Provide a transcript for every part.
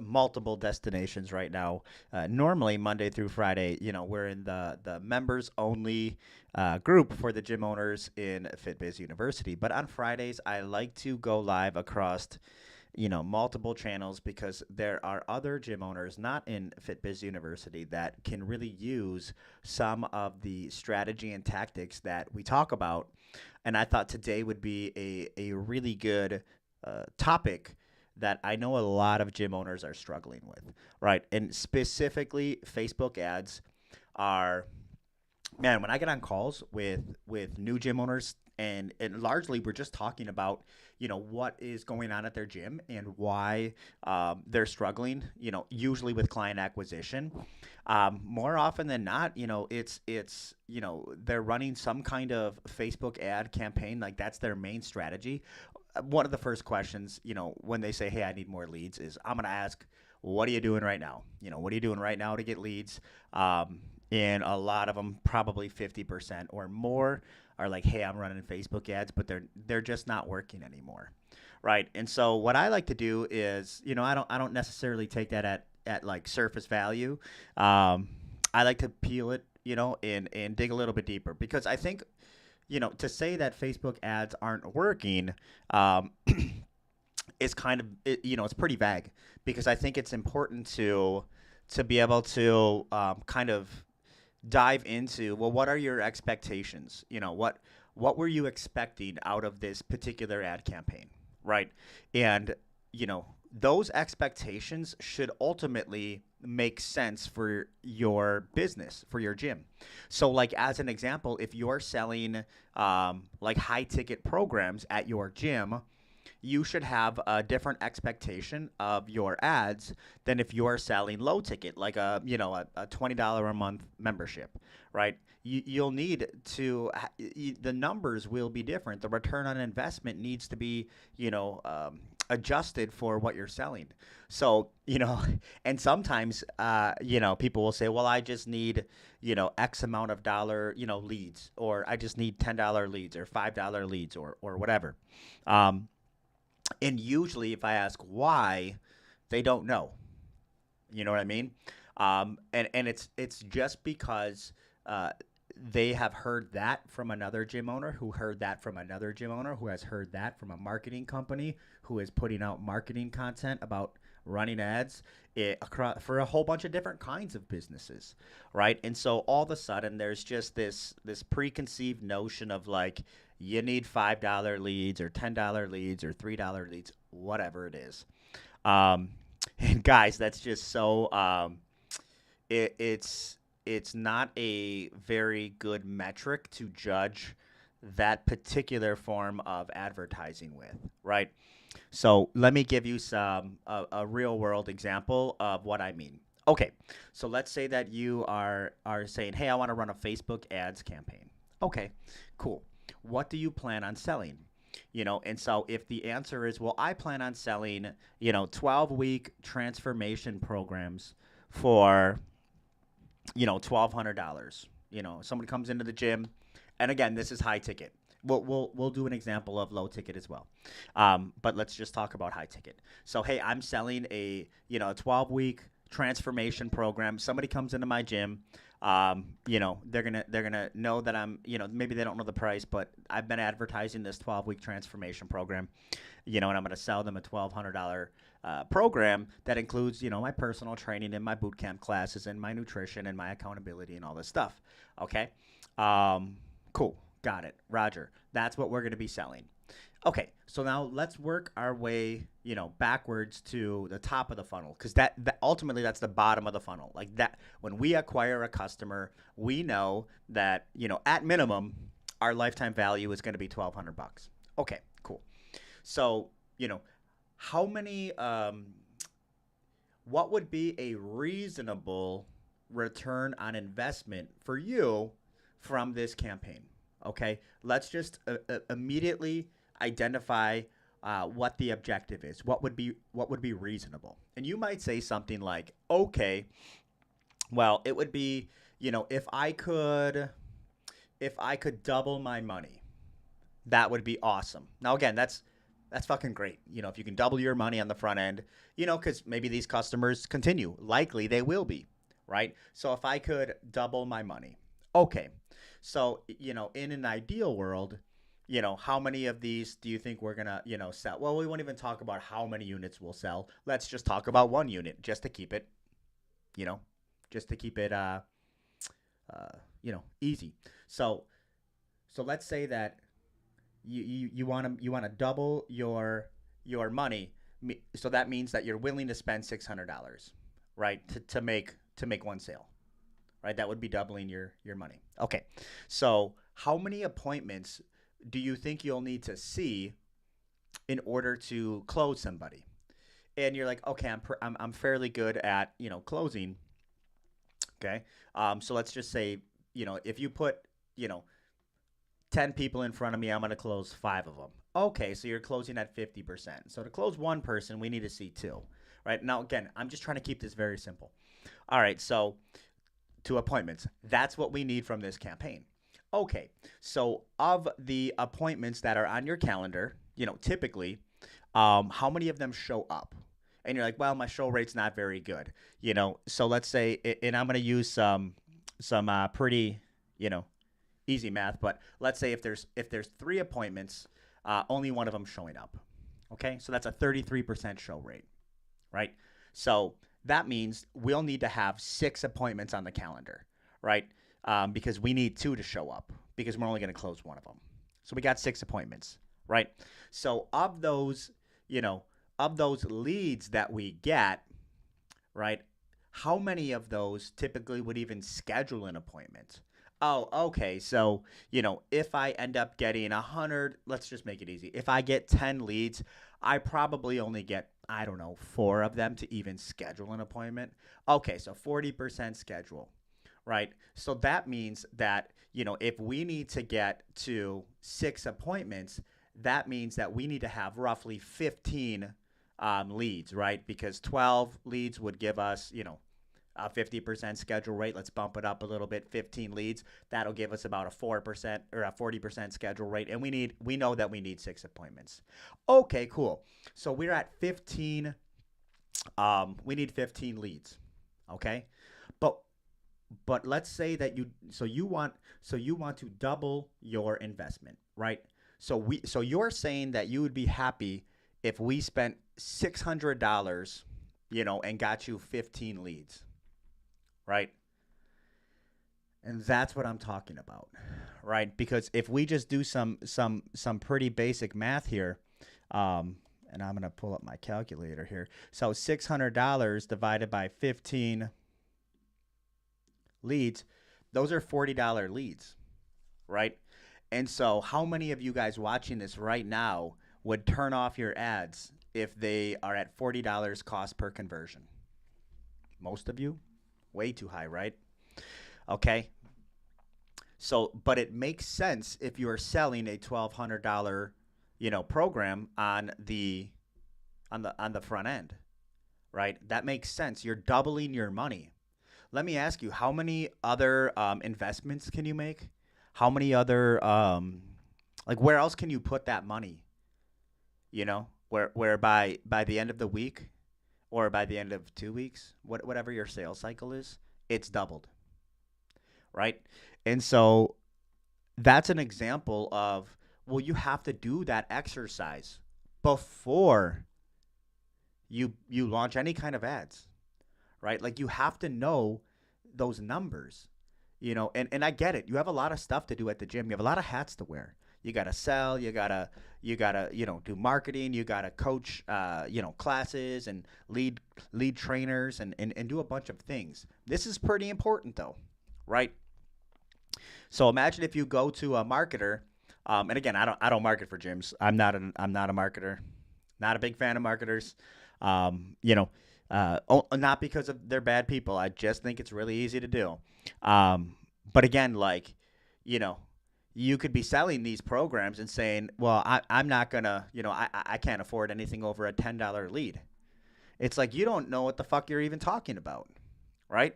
multiple destinations right now. Normally Monday through Friday, we're in the members only group for the gym owners in FitBiz University. But on Fridays, I like to go live across multiple channels because there are other gym owners not in FitBiz University that can really use some of the strategy and tactics that we talk about. And I thought today would be a really good topic that I know a lot of gym owners are struggling with, right? And specifically, Facebook ads are, man, when I get on calls with new gym owners, and largely we're just talking about what is going on at their gym and why they're struggling, usually with client acquisition. More often than not, it's they're running some kind of Facebook ad campaign, like that's their main strategy. One of the first questions, when they say, hey, I need more leads, is I'm going to ask, what are you doing right now? What are you doing right now to get leads? And a lot of them, probably 50% or more, are like, hey, I'm running Facebook ads, but they're just not working anymore, right? And so what I like to do is, I don't necessarily take that at like surface value. I like to peel it, and dig a little bit deeper because I think to say that Facebook ads aren't working um, is kind of it's pretty vague because I think it's important to be able to kind of dive into, well, what are your expectations? What were you expecting out of this particular ad campaign, right? And those expectations should ultimately make sense for your business, for your gym. So, like as an example, if you're selling like high ticket programs at your gym, you should have a different expectation of your ads than if you're selling low ticket, like a $20 a month membership, right? You'll need to the numbers will be different. The return on investment needs to be adjusted for what you're selling. So and sometimes people will say, well, I just need X amount of dollar leads, or I just need $10 leads or $5 leads or whatever. Um, and usually, if I ask why, they don't know. You know what I mean? And it's just because uh, they have heard that from another gym owner who heard that from another gym owner who has heard that from a marketing company who is putting out marketing content about running ads across for a whole bunch of different kinds of businesses, right? And so all of a sudden there's just this preconceived notion of like you need $5 leads or $10 leads or $3 leads, whatever it is. Um, and guys, that's just so it's not a very good metric to judge that particular form of advertising with, right? So let me give you a real world example of what I mean. Okay, so let's say that you are saying, hey, I want to run a Facebook ads campaign. Okay, cool. What do you plan on selling? And so if the answer is, well, I plan on selling 12-week transformation programs for $1,200. Somebody comes into the gym, and again, this is high ticket. We'll do an example of low ticket as well, but let's just talk about high ticket. So hey, I'm selling a 12-week transformation program. Somebody comes into my gym. They're gonna know that I'm, maybe they don't know the price, but I've been advertising this 12-week transformation program, and I'm gonna sell them a $1,200 program that includes, my personal training and my boot camp classes and my nutrition and my accountability and all this stuff. Okay, cool, got it, Roger. That's what we're gonna be selling. Okay, so now let's work our way, backwards to the top of the funnel, because that ultimately that's the bottom of the funnel. Like that, when we acquire a customer, we know that at minimum, our lifetime value is going to be $1,200. Okay, cool. So how many? What would be a reasonable return on investment for you from this campaign? Okay, let's just immediately identify what the objective is. What would be reasonable? And you might say something like, okay, well, it would be if I could double my money, that would be awesome. Now again, that's That's fucking great. If you can double your money on the front end, because maybe these customers continue. Likely they will be, right? So if I could double my money, okay. So, in an ideal world, how many of these do you think we're gonna, sell? Well, we won't even talk about how many units we'll sell. Let's just talk about one unit just to keep it, you know, just to keep it, easy. So, so let's say that you want to double your money. So that means that you're willing to spend $600, right, to make one sale, right? That would be doubling your money. Okay, so how many appointments do you think you'll need to see in order to close somebody? And you're like, okay, I'm fairly good at closing. Okay, so let's just say if you put you know 10 people in front of me, I'm going to close five of them. Okay, so you're closing at 50%. So to close one person, we need to see two. Right now, again, I'm just trying to keep this very simple. All right, so two appointments. That's what we need from this campaign. Okay, so of the appointments that are on your calendar, typically, how many of them show up? And you're like, well, my show rate's not very good. So let's say, and I'm going to use some pretty, you know, easy math, but let's say if there's three appointments, only one of them showing up. Okay, so that's a 33% show rate, right? So that means we'll need to have six appointments on the calendar, right? Because we need two to show up because we're only going to close one of them. So we got six appointments, right? So of those leads that we get, right? How many of those typically would even schedule an appointment? Oh, okay. So, if I end up getting 100, let's just make it easy. If I get 10 leads, I probably only get, I don't know, four of them to even schedule an appointment. Okay, so 40% schedule, right? So that means that, if we need to get to six appointments, that means that we need to have roughly 15 leads, right? Because 12 leads would give us, 50% schedule rate. Let's bump it up a little bit. 15 leads. That'll give us about a 4% or a 40% schedule rate. And we know that we need six appointments. Okay, cool. So we're at 15. We need 15 leads. Okay. But let's say that you want to double your investment, right? So you're saying that you would be happy if we spent $600, and got you 15 leads, right? And that's what I'm talking about, right? Because if we just do some pretty basic math here, and I'm gonna pull up my calculator here. So $600 divided by 15 leads, those are $40 leads, right? And so, how many of you guys watching this right now would turn off your ads if they are at $40 cost per conversion? Most of you? Way too high, right? Okay. So, but it makes sense if you are selling a $1,200, program on the front end, right? That makes sense. You're doubling your money. Let me ask you, how many other investments can you make? How many other like where else can you put that money? Where by the end of the week or by the end of 2 weeks, whatever your sales cycle is, it's doubled, right? And so that's an example of, well, you have to do that exercise before you launch any kind of ads, right? Like you have to know those numbers, and I get it. You have a lot of stuff to do at the gym. You have a lot of hats to wear. You gotta sell. You gotta do marketing. You gotta coach classes and lead trainers and do a bunch of things. This is pretty important though, right? So imagine if you go to a marketer, and again, I don't market for gyms. I'm not a marketer. Not a big fan of marketers. Not because of they're bad people. I just think it's really easy to do. But again, like, you know, you could be selling these programs and saying, well, I'm not gonna, I can't afford anything over a $10 lead. It's like you don't know what the fuck you're even talking about, right?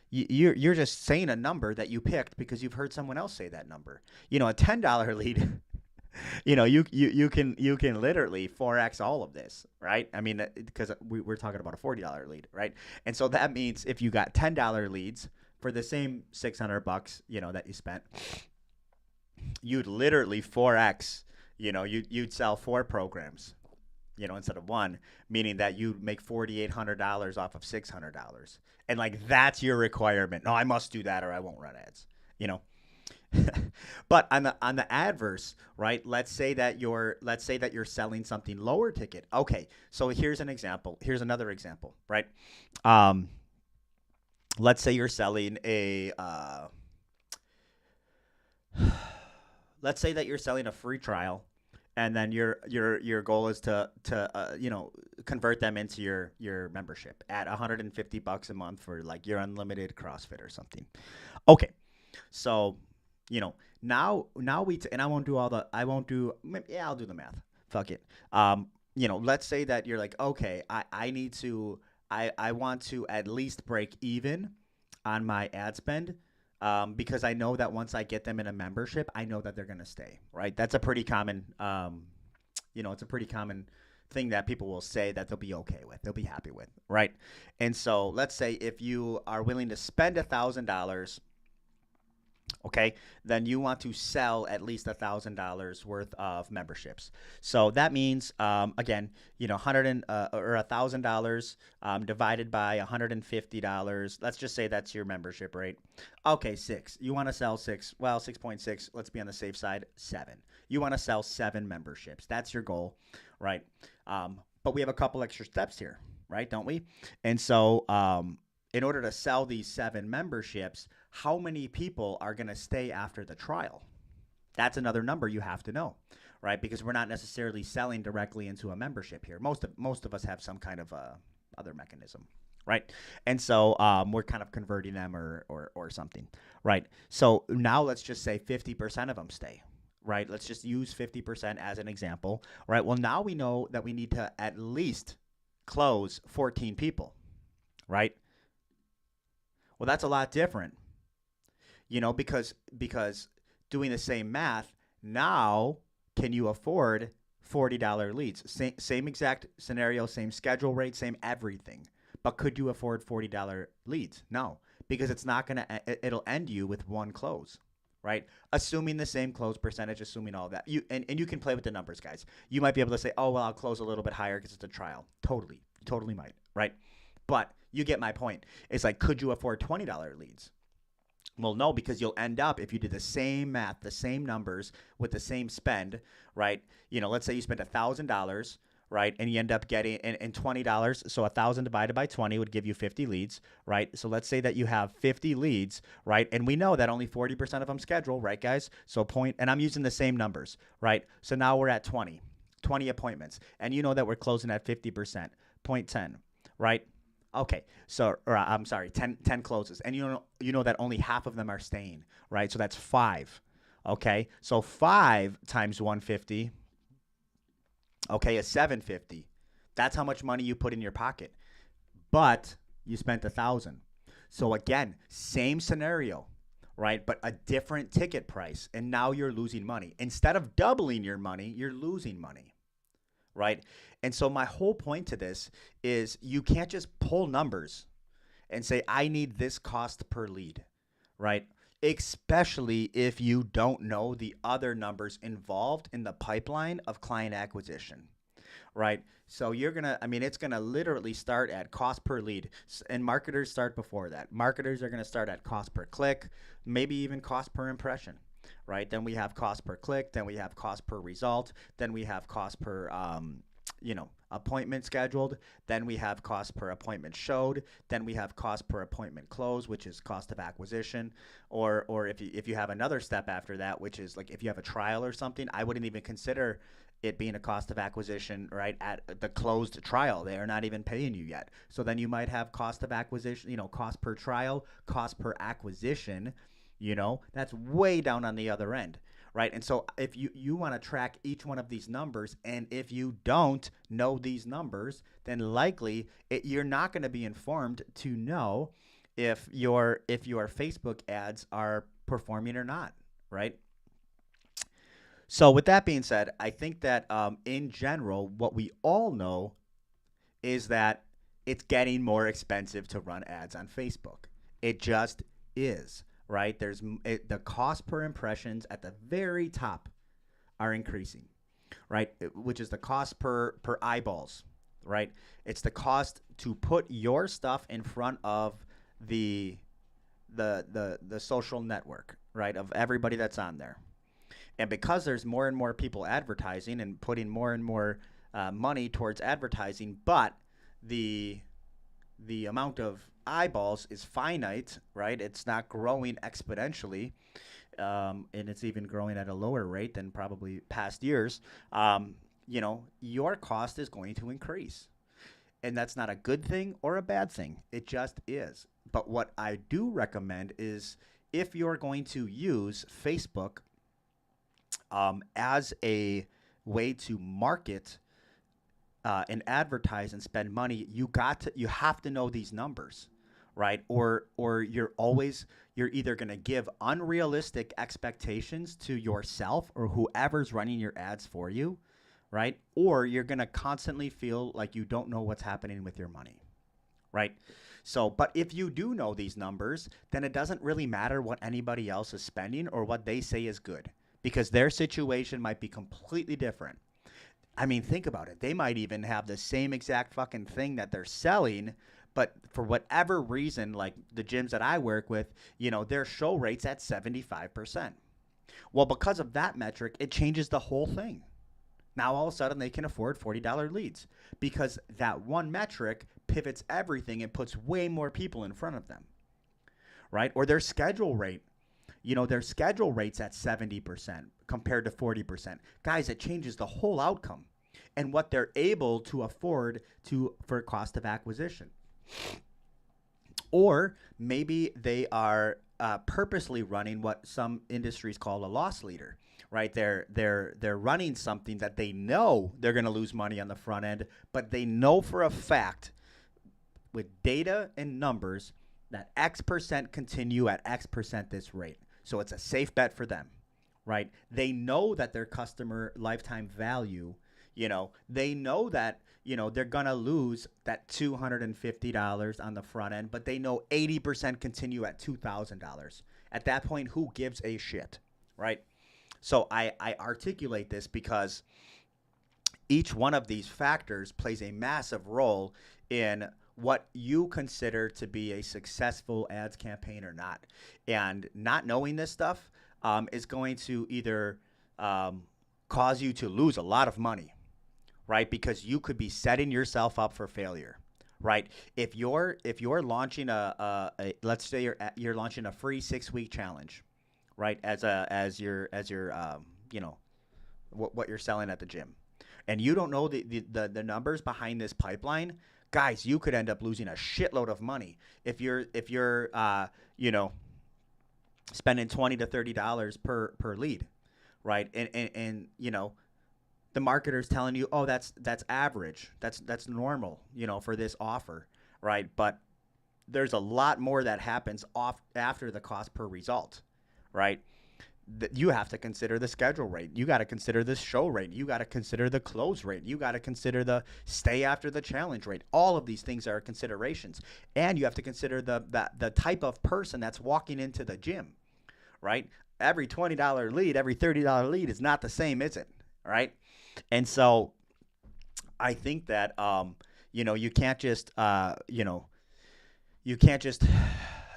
You're just saying a number that you picked because you've heard someone else say that number. A $10 lead you can literally 4x all of this, right? I mean, because we're talking about a $40 lead, right? And so that means if you got $10 leads for the same $600, that you spent, you'd literally 4x. You'd sell four programs, instead of one, meaning that you make $4,800 off of $600, and like that's your requirement. No, I must do that or I won't run ads. You know, but on the adverse, right? Let's say that you're selling something lower ticket. Okay, so here's an example. Here's another example, right? Um, let's say you're selling a let's say that you're selling a free trial, and then your goal is to convert them into your membership at $150 a month for like your unlimited CrossFit or something. Okay, so you know now and I won't do, yeah, I'll do the math. Fuck it. Let's say that you're like, okay, I need to, I want to at least break even on my ad spend, because I know that once I get them in a membership, I know that they're gonna stay. Right? That's a pretty common, it's a pretty common thing that people will say that they'll be okay with, they'll be happy with, right? And so let's say if you are willing to spend $1,000, okay, then you want to sell at least $1,000 worth of memberships. So that means, again, 100 or $1,000, divided by $150. Let's just say that's your membership rate. Okay, six. You want to sell six? Well, 6.6. Let's be on the safe side. Seven. You want to sell seven memberships. That's your goal, right? But we have a couple extra steps here, right? Don't we? And so, in order to sell these seven memberships, how many people are going to stay after the trial? That's another number you have to know, right? Because we're not necessarily selling directly into a membership here. Most of us have some kind of other mechanism, right? And so, we're kind of converting them or something, right? So now let's just say 50% of them stay, right? Let's just use 50% as an example, right? Well, now we know that we need to at least close 14 people, right? Well, that's a lot different, because doing the same math, now can you afford $40 leads? Same exact scenario, same schedule rate, same everything. But could you afford $40 leads? No, because it's not going to, it'll end you with one close, right? Assuming the same close percentage, assuming all of that. And you can play with the numbers, guys. You might be able to say, oh, well, I'll close a little bit higher because it's a trial. Totally might, right? But you get my point. It's like, could you afford $20 leads? Well, no, because you'll end up, if you did the same math, the same numbers with the same spend, right? Let's say you spent $1,000, right? And you end up getting in $20. So 1,000 divided by 20 would give you 50 leads, right? So let's say that you have 50 leads, right? And we know that only 40% of them schedule, right, guys? So and I'm using the same numbers, right? So now we're at 20 appointments. And you know that we're closing at 50%, 0.10, right? Okay, so I'm sorry, 10 closes, and you know that only half of them are staying, right? So that's five. Okay, so 5 times 150, okay, is 750. That's how much money you put in your pocket, but you spent 1,000. So again, same scenario, right? But a different ticket price, and now you're losing money. Instead of doubling your money, you're losing money, right? And so my whole point to this is you can't just pull numbers and say, I need this cost per lead, right? Especially if you don't know the other numbers involved in the pipeline of client acquisition, right? So it's going to literally start at cost per lead, and marketers start before that. Marketers are going to start at cost per click, maybe even cost per impression, right? Then we have cost per click, then we have cost per result, then we have cost per appointment scheduled, then we have cost per appointment showed, then we have cost per appointment close, which is cost of acquisition, or if you have another step after that, which is like if you have a trial or something, I wouldn't even consider it being a cost of acquisition, right? At the closed trial, they are not even paying you yet. So then you might have cost of acquisition, cost per trial, cost per acquisition, that's way down on the other end, right? And so if you want to track each one of these numbers, and if you don't know these numbers, then likely you're not going to be informed to know if your Facebook ads are performing or not, right? So with that being said, I think that in general, what we all know is that it's getting more expensive to run ads on Facebook. It just is, right? The cost per impressions at the very top are increasing, right? Which is the cost per eyeballs, right? It's the cost to put your stuff in front of the the social network, right? Of everybody that's on there. And because there's more and more people advertising and putting more and more money towards advertising, but the the amount of eyeballs is finite, right? It's not growing exponentially, and it's even growing at a lower rate than probably past years. Your cost is going to increase, and that's not a good thing or a bad thing. It just is. But what I do recommend is if you're going to use Facebook as a way to market and advertise and spend money, you have to know these numbers, right? Or you're either going to give unrealistic expectations to yourself or whoever's running your ads for you, right? Or you're going to constantly feel like you don't know what's happening with your money, right? So, but if you do know these numbers, then it doesn't really matter what anybody else is spending or what they say is good because their situation might be completely different. I mean, think about it. They might even have the same exact fucking thing that they're selling, but for whatever reason, like the gyms that I work with, their show rate's at 75%. Well, because of that metric, it changes the whole thing. Now all of a sudden they can afford $40 leads because that one metric pivots everything and puts way more people in front of them, right? Or their schedule rate's at 70% compared to 40%. Guys, it changes the whole outcome and what they're able to afford for cost of acquisition. Or maybe they are purposely running what some industries call a loss leader, right? They're running something that they know they're going to lose money on the front end, but they know for a fact with data and numbers that X percent continue at X percent this rate. So it's a safe bet for them, right? They know that their customer lifetime value, they know that, they're going to lose that $250 on the front end, but they know 80% continue at $2,000. At that point, who gives a shit, right? So I articulate this because each one of these factors plays a massive role in what you consider to be a successful ads campaign or not. And not knowing this stuff is going to either cause you to lose a lot of money, right? Because you could be setting yourself up for failure, right? If you're launching let's say you're launching a free 6-week challenge, right? What you're selling at the gym, and you don't know the numbers behind this pipeline, guys, you could end up losing a shitload of money if you're spending $20 to $30 per lead, right? And the marketer's telling you, oh, that's average, that's normal, for this offer, right? But there's a lot more that happens off after the cost per result, right? You have to consider the schedule rate. You got to consider the show rate. You got to consider the close rate. You got to consider the stay after the challenge rate. All of these things are considerations. And you have to consider the type of person that's walking into the gym, right? Every $20 lead, every $30 lead is not the same, is it? Right? And so I think that, you can't just, you can't just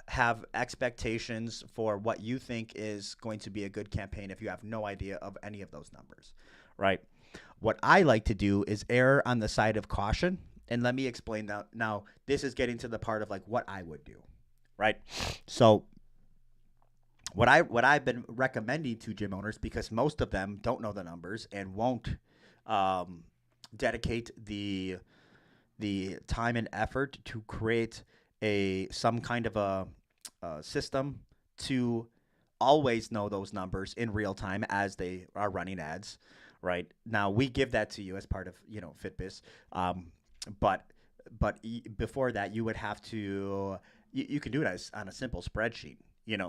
have expectations for what you think is going to be a good campaign if you have no idea of any of those numbers, right? What I like to do is err on the side of caution, and let me explain that. Now, this is getting to the part of like what I would do, right? So what I've been recommending to gym owners, because most of them don't know the numbers and won't dedicate the time and effort to create some kind of a system to always know those numbers in real time as they are running ads. Right now, we give that to you as part of FitBiz, but before that, you would have to you can do it on a simple spreadsheet.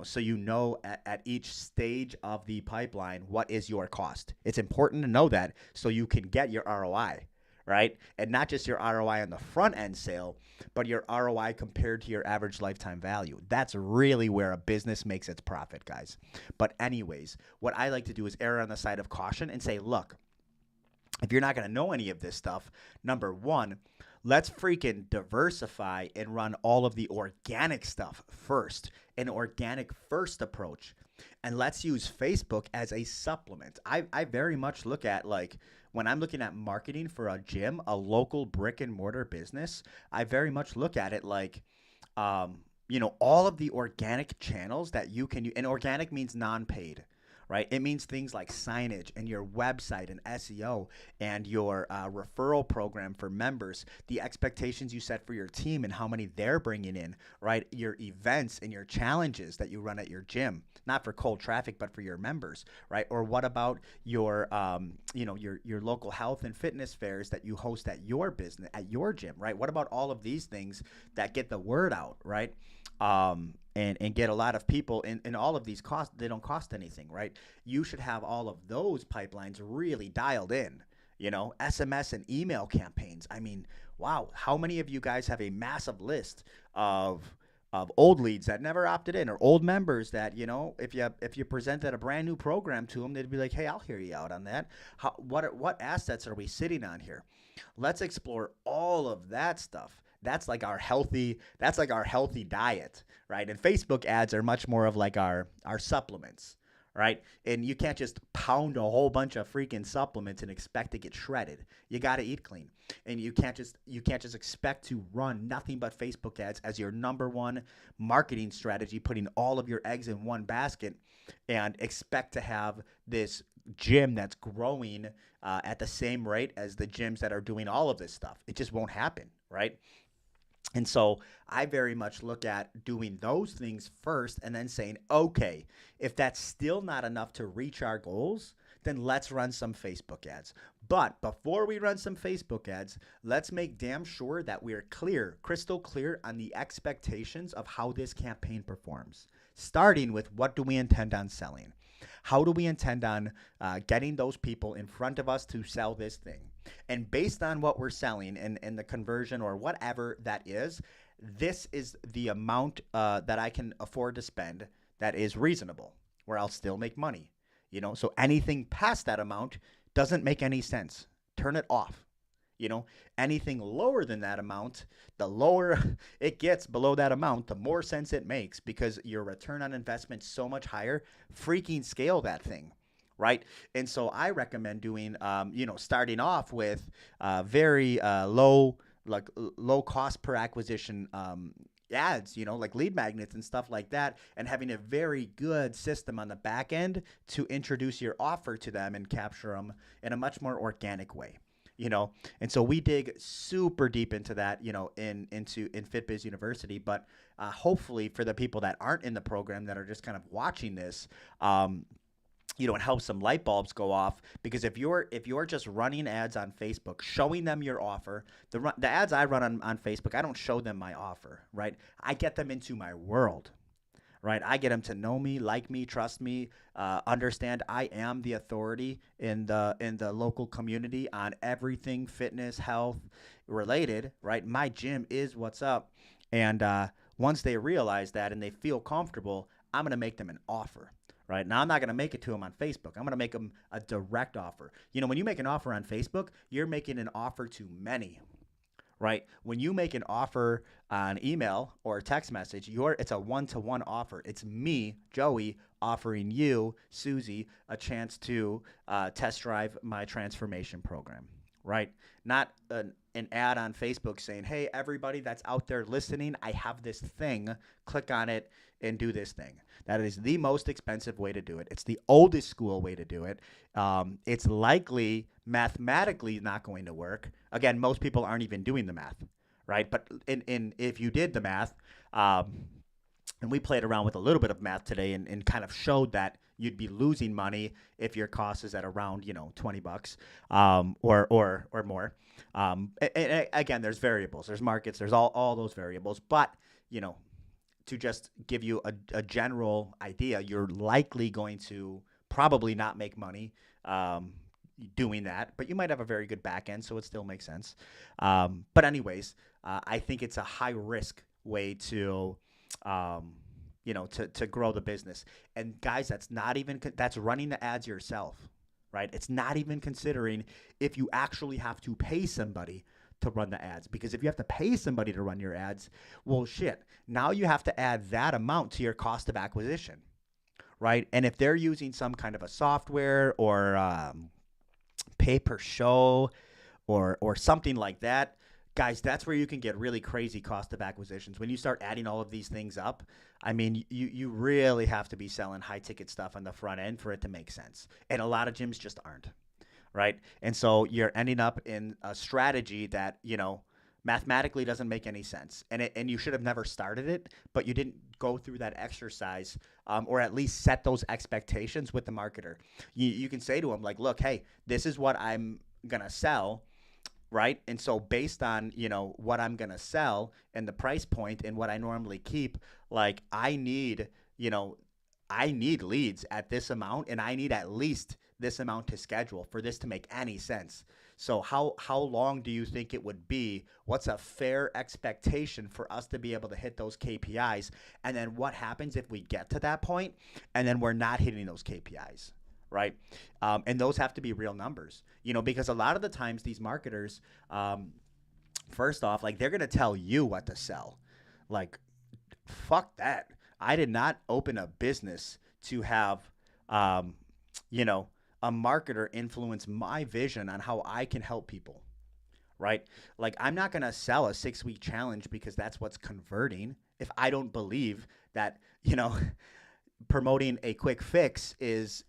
So at each stage of the pipeline, what is your cost. It's important to know that so you can get your ROI, right? And not just your ROI on the front end sale, but your ROI compared to your average lifetime value. That's really where a business makes its profit, guys. But anyways, what I like to do is err on the side of caution and say, look, if you're not going to know any of this stuff, number one, let's freaking diversify and run all of the organic stuff first, an organic first approach. And let's use Facebook as a supplement. I very much look at, like, when I'm looking at marketing for a gym, a local brick and mortar business, I very much look at it like, all of the organic channels that you can use. And organic means non paid, right? It means things like signage and your website and SEO and your referral program for members, the expectations you set for your team and how many they're bringing in, right? Your events and your challenges that you run at your gym, not for cold traffic, but for your members, right? Or what about your, your local health and fitness fairs that you host at your business, at your gym, right? What about all of these things that get the word out, right? And get a lot of people in all of these costs. They don't cost anything, right? You should have all of those pipelines really dialed in, SMS and email campaigns. I mean, wow, how many of you guys have a massive list of old leads that never opted in, or old members that, if you presented a brand new program to them, they'd be like, hey, I'll hear you out on that. What assets are we sitting on here? Let's explore all of that stuff. That's like our healthy diet, right? And Facebook ads are much more of like our supplements, right? And you can't just pound a whole bunch of freaking supplements and expect to get shredded. You got to eat clean. And you can't just expect to run nothing but Facebook ads as your number one marketing strategy, putting all of your eggs in one basket, and expect to have this gym that's growing at the same rate as the gyms that are doing all of this stuff. It just won't happen, right? And so I very much look at doing those things first and then saying, okay, if that's still not enough to reach our goals, then let's run some Facebook ads. But before we run some Facebook ads, let's make damn sure that we're clear, crystal clear on the expectations of how this campaign performs. Starting with, what do we intend on selling? How do we intend on getting those people in front of us to sell this thing? And based on what we're selling and the conversion or whatever that is, this is the amount that I can afford to spend that is reasonable, where I'll still make money. So anything past that amount doesn't make any sense. Turn it off. Anything lower than that amount, the lower it gets below that amount, the more sense it makes, because your return on investment is so much higher. Freaking scale that thing, right? And so I recommend doing, starting off with very low cost per acquisition ads, like lead magnets and stuff like that, and having a very good system on the back end to introduce your offer to them and capture them in a much more organic way. And so we dig super deep into that, in FitBiz University. But hopefully for the people that aren't in the program, that are just kind of watching this, it helps some light bulbs go off. Because if you're just running ads on Facebook, showing them your offer, the ads I run on Facebook, I don't show them my offer, right? I get them into my world. Right, I get them to know me, like me, trust me, understand I am the authority in the local community on everything fitness, health related. Right, my gym is what's up, and once they realize that and they feel comfortable, I'm gonna make them an offer. Right now, I'm not gonna make it to them on Facebook. I'm gonna make them a direct offer. When you make an offer on Facebook, you're making an offer to many. Right? When you make an offer on email or a text message, it's a one-to-one offer. It's me, Joey, offering you, Susie, a chance to test drive my transformation program. Right? Not an ad on Facebook saying, hey, everybody that's out there listening, I have this thing. Click on it and do this thing. That is the most expensive way to do it. It's the oldest school way to do it. It's likely mathematically not going to work. Again, most people aren't even doing the math, right? But if you did the math, and we played around with a little bit of math today and kind of showed that you'd be losing money if your cost is at around, $20 or more. And again, there's variables, there's markets, there's all those variables. But, to just give you a general idea, you're likely going to probably not make money um, doing that, but you might have a very good back end, so it still makes sense. But anyways, I think it's a high risk way to, um, to grow the business. And guys, that's not even that's running the ads yourself, right? It's not even considering if you actually have to pay somebody to run the ads, because if you have to pay somebody to run your ads, well, shit, now you have to add that amount to your cost of acquisition, right? And if they're using some kind of a software or pay per show or something like that, guys, that's where you can get really crazy cost of acquisitions. When you start adding all of these things up, I mean, you really have to be selling high ticket stuff on the front end for it to make sense. And a lot of gyms just aren't, right? And so you're ending up in a strategy that, mathematically doesn't make any sense. And you should have never started it, but you didn't go through that exercise, or at least set those expectations with the marketer. You can say to them, like, look, hey, this is what I'm going to sell, right? And so based on, what I'm going to sell and the price point and what I normally keep, like you know, I need leads at this amount, and I need at least this amount to schedule for this to make any sense. So how long do you think it would be? What's a fair expectation for us to be able to hit those KPIs? And then what happens if we get to that point and then we're not hitting those KPIs? Right? And those have to be real numbers, because a lot of the times these marketers, first off, like, they're going to tell you what to sell. Like, fuck that. I did not open a business to have, you know, a marketer influence my vision on how I can help people, right? Like, I'm not going to sell a 6-week challenge because that's what's converting if I don't believe that, promoting a quick fix is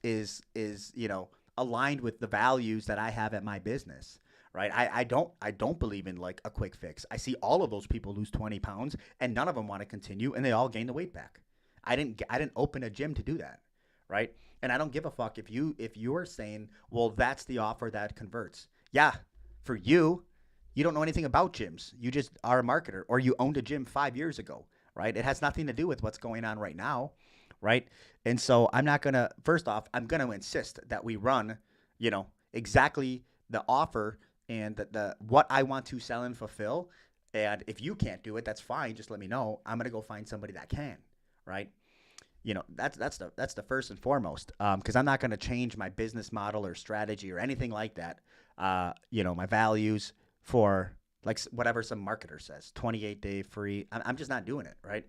aligned with the values that I have at my business. Right. I don't believe in like a quick fix. I see all of those people lose 20 pounds and none of them want to continue and they all gain the weight back. I didn't open a gym to do that. Right. And I don't give a fuck if you're saying, well, that's the offer that converts. Yeah. For you, you don't know anything about gyms. You just are a marketer, or you owned a gym 5 years ago. Right. It has nothing to do with what's going on right now. Right. And so first off, I'm going to insist that we run, exactly the offer and the what I want to sell and fulfill. And if you can't do it, that's fine. Just let me know. I'm going to go find somebody that can. Right. That's the first and foremost, because I'm not going to change my business model or strategy or anything like that. My values for like whatever some marketer says, 28-day free. I'm just not doing it. Right.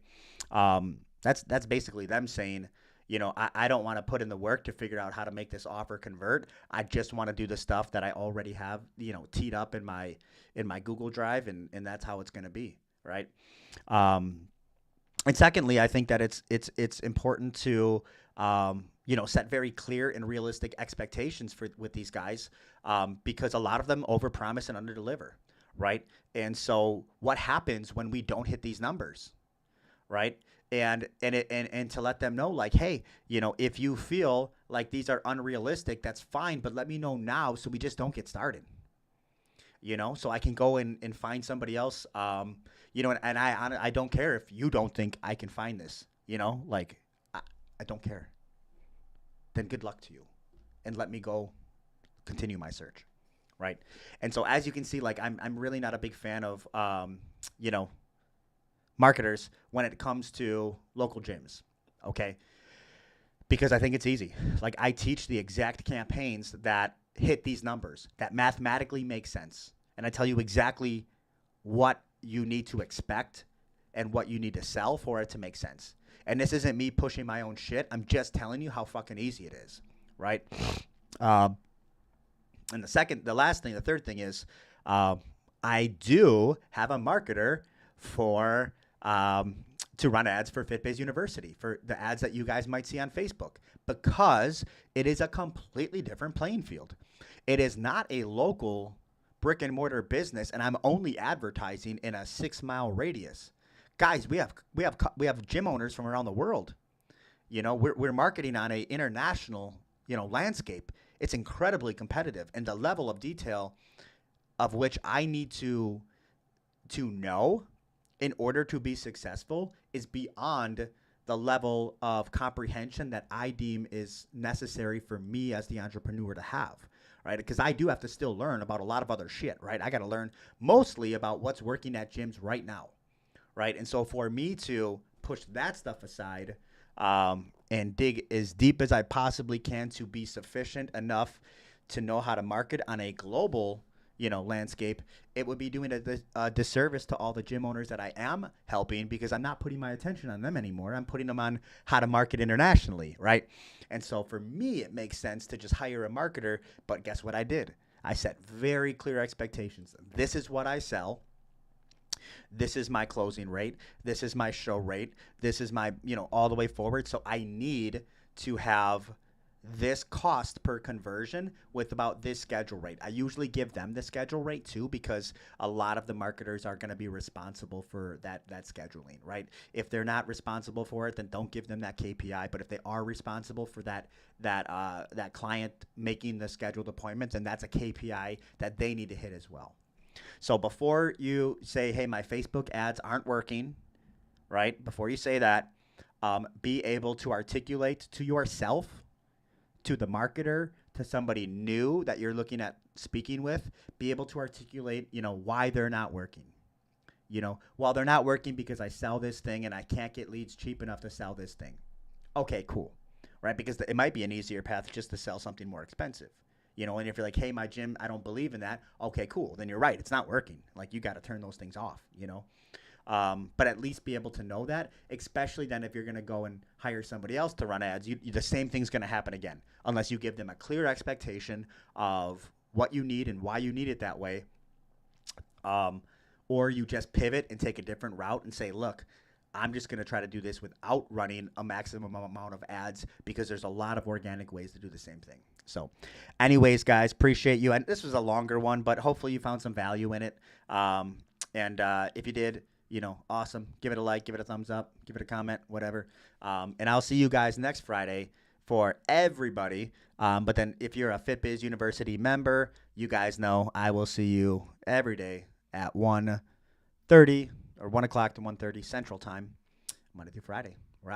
That's basically them saying, I don't want to put in the work to figure out how to make this offer convert. I just want to do the stuff that I already have, teed up in my Google Drive, and that's how it's going to be. Right. And secondly, I think that it's important to set very clear and realistic expectations with these guys, because a lot of them overpromise and underdeliver, right? And so what happens when we don't hit these numbers, right? And to let them know, like, hey, if you feel like these are unrealistic, that's fine, but let me know now so we just don't get started. So I can go and find somebody else. And I don't care if you don't think I can find this. Like, I don't care. Then good luck to you, and let me go continue my search, right? And so as you can see, like, I'm really not a big fan of marketers when it comes to local gyms, okay? Because I think it's easy. Like, I teach the exact campaigns that hit these numbers, that mathematically make sense. And I tell you exactly what you need to expect and what you need to sell for it to make sense. And this isn't me pushing my own shit. I'm just telling you how fucking easy it is, right? And the third thing is, I do have a marketer for to run ads for FitBiz University, for the ads that you guys might see on Facebook, because it is a completely different playing field. It is not a local brick and mortar business, and I'm only advertising in a 6-mile radius. Guys, we have gym owners from around the world. We're marketing on a international, landscape. It's incredibly competitive, and the level of detail of which I need to know in order to be successful is beyond the level of comprehension that I deem is necessary for me as the entrepreneur to have, right? Because I do have to still learn about a lot of other shit, right? I got to learn mostly about what's working at gyms right now, right? And so for me to push that stuff aside, and dig as deep as I possibly can to be sufficient enough to know how to market on a global, landscape, it would be doing a disservice to all the gym owners that I am helping, because I'm not putting my attention on them anymore. I'm putting them on how to market internationally, right? And so for me, it makes sense to just hire a marketer. But guess what I did? I set very clear expectations. This is what I sell. This is my closing rate. This is my show rate. This is my, all the way forward. So I need to have this cost per conversion with about this schedule rate. I usually give them the schedule rate too, because a lot of the marketers are going to be responsible for that scheduling, right? If they're not responsible for it, then don't give them that KPI. But if they are responsible for that client making the scheduled appointments, then that's a KPI that they need to hit as well. So before you say, hey, my Facebook ads aren't working, right? Before you say that, be able to articulate to yourself, to the marketer, to somebody new that you're looking at speaking with, be able to articulate, why they're not working. Well, they're not working because I sell this thing and I can't get leads cheap enough to sell this thing. Okay, cool, right? Because it might be an easier path just to sell something more expensive. And if you're like, hey, my gym, I don't believe in that. Okay, cool. Then you're right. It's not working. Like, you got to turn those things off, But at least be able to know that, especially then if you're going to go and hire somebody else to run ads, the same thing's going to happen again, unless you give them a clear expectation of what you need and why you need it that way. Or you just pivot and take a different route and say, look, I'm just going to try to do this without running a maximum amount of ads, because there's a lot of organic ways to do the same thing. So anyways, guys, appreciate you. And this was a longer one, but hopefully you found some value in it. And if you did, awesome. Give it a like, give it a thumbs up, give it a comment, whatever. And I'll see you guys next Friday for everybody. But then if you're a FitBiz University member, you guys know I will see you every day at 1:30 or 1 o'clock to 1:30 Central Time, Monday through Friday.